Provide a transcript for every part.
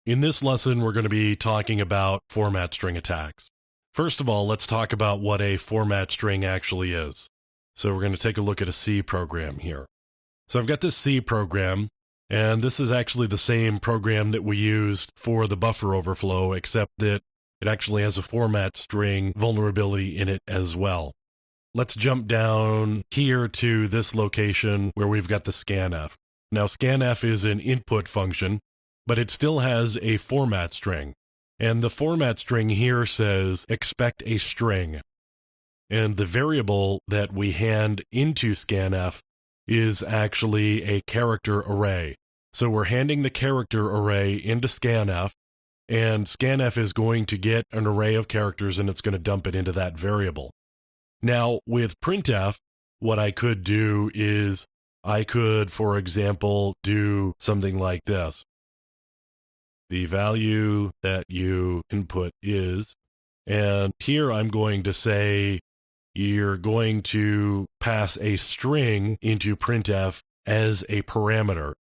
In this lesson, we're going to be talking about format string attacks. First of all, let's talk about what a format string actually is. So we're going to take a look at a C program here. So I've got this C program, and this is actually the same program that we used for the buffer overflow, except that it actually has a format string vulnerability in it as well. Let's jump down here to this location where we've got the scanf. Now, scanf is an input function, but it still has a format string. And the format string here says expect a string. And the variable that we hand into scanf is actually a character array. So we're handing the character array into scanf, and scanf is going to get an array of characters and it's going to dump it into that variable. Now, with printf, what I could do is I could, for example, do something like this. The value that you input is, and here I'm going to say you're going to pass a string into printf as a parameter.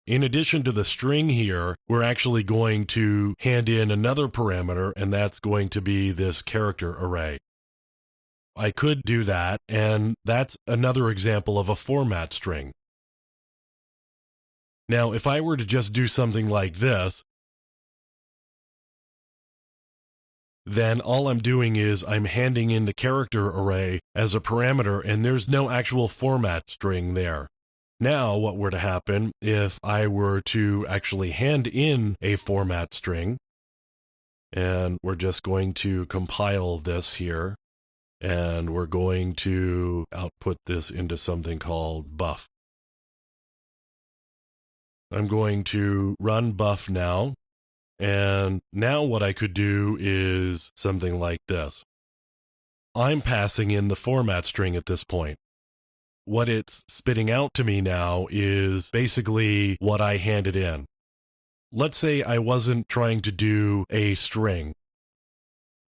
In addition to the string here, we're actually going to hand in another parameter, and that's going to be this character array. I could do that, and that's another example of a format string. Now, if I were to just do something like this, then all I'm doing is I'm handing in the character array as a parameter, and there's no actual format string there. Now, what were to happen if I were to actually hand in a format string, and we're just going to compile this here, and we're going to output this into something called buff. I'm going to run buff now. And now what I could do is something like this. I'm passing in the format string at this point. What it's spitting out to me now is basically what I handed in. Let's say I wasn't trying to do a string.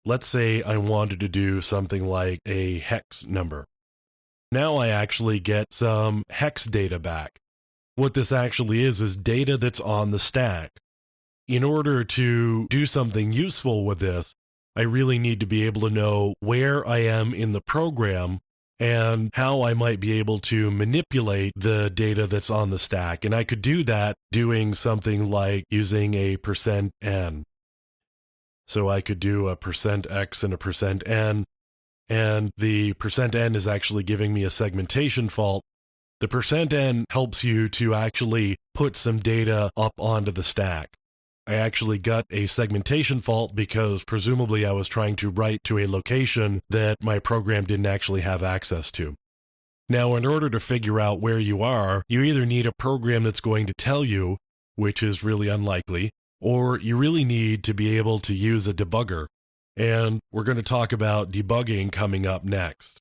Let's say I wanted to do something like a hex number. Now I actually get some hex data back. What this actually is data that's on the stack. In order to do something useful with this, I really need to be able to know where I am in the program and how I might be able to manipulate the data that's on the stack. And I could do that doing something like using a %n. So I could do a %x and a %n, and the %n is actually giving me a segmentation fault. The %n helps you to actually put some data up onto the stack. I actually got a segmentation fault because presumably I was trying to write to a location that my program didn't actually have access to. Now, in order to figure out where you are, you either need a program that's going to tell you, which is really unlikely, or you really need to be able to use a debugger. And we're going to talk about debugging coming up next.